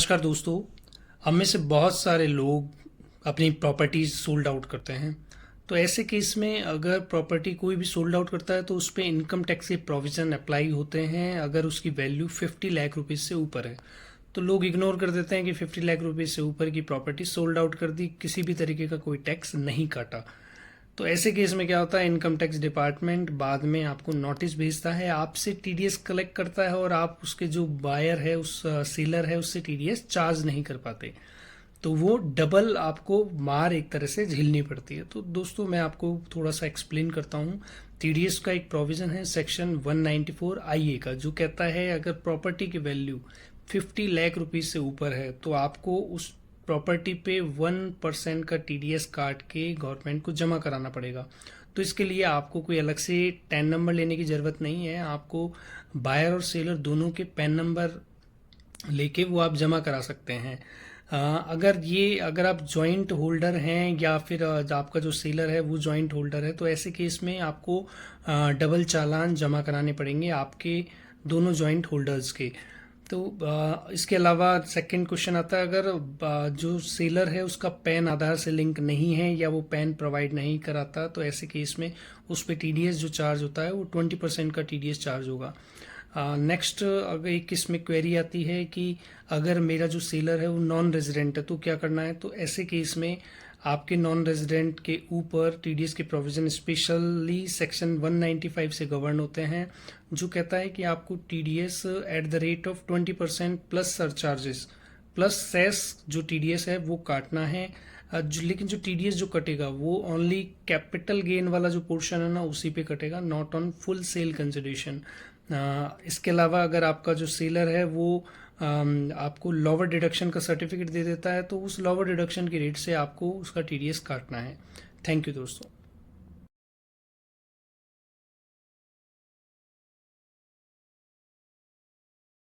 नमस्कार दोस्तों। हम में से बहुत सारे लोग अपनी प्रॉपर्टीज सोल्ड आउट करते हैं। तो ऐसे केस में अगर प्रॉपर्टी कोई भी सोल्ड आउट करता है तो उस पर इनकम टैक्स के प्रोविज़न अप्लाई होते हैं अगर उसकी वैल्यू 50 लाख रुपीज़ से ऊपर है। तो लोग इग्नोर कर देते हैं कि 50 लाख रुपीज़ से ऊपर की प्रॉपर्टी सोल्ड आउट कर दी, किसी भी तरीके का कोई टैक्स नहीं काटा। तो ऐसे केस में क्या होता है, इनकम टैक्स डिपार्टमेंट बाद में आपको नोटिस भेजता है, आपसे टीडीएस कलेक्ट करता है और आप उसके जो बायर है, उस सेलर है, उससे टीडीएस चार्ज नहीं कर पाते। तो वो डबल आपको मार एक तरह से झेलनी पड़ती है। तो दोस्तों मैं आपको थोड़ा सा एक्सप्लेन करता हूँ। टीडीएस का एक प्रोविज़न है सेक्शन 194 IA का, जो कहता है अगर प्रॉपर्टी की वैल्यू 50 लाख रुपीज़ से ऊपर है तो आपको उस प्रॉपर्टी पे 1% का टीडीएस काट के गवर्नमेंट को जमा कराना पड़ेगा। तो इसके लिए आपको कोई अलग से टैन नंबर लेने की ज़रूरत नहीं है। आपको बायर और सेलर दोनों के पैन नंबर लेके वो आप जमा करा सकते हैं। अगर आप जॉइंट होल्डर हैं या फिर आपका जो सेलर है वो जॉइंट होल्डर है, तो ऐसे केस में आपको डबल चालान जमा कराने पड़ेंगे आपके दोनों जॉइंट होल्डर्स के। तो इसके अलावा सेकंड क्वेश्चन आता है, अगर जो सेलर है उसका पैन आधार से लिंक नहीं है या वो पैन प्रोवाइड नहीं कराता, तो ऐसे केस में उस पर टीडीएस जो चार्ज होता है वो 20% का टीडीएस चार्ज होगा। नेक्स्ट, अगर एक इसमें क्वेरी आती है कि अगर मेरा जो सेलर है वो नॉन रेजिडेंट है तो क्या करना है। तो ऐसे केस में आपके नॉन रेजिडेंट के ऊपर टीडीएस के प्रोविज़न स्पेशली सेक्शन 195 से गवर्न होते हैं, जो कहता है कि आपको TDS at the rate of 20% plus surcharges plus cess जो टीडीएस है वो काटना है। लेकिन जो टीडीएस जो कटेगा वो ओनली कैपिटल गेन वाला जो पोर्शन है ना उसी पे कटेगा, not on full sale consideration. इसके अलावा अगर आपका जो सेलर है वो आपको लोअर डिडक्शन का सर्टिफिकेट दे देता है तो उस लोअर डिडक्शन की रेट से आपको उसका टीडीएस काटना है। थैंक यू दोस्तों।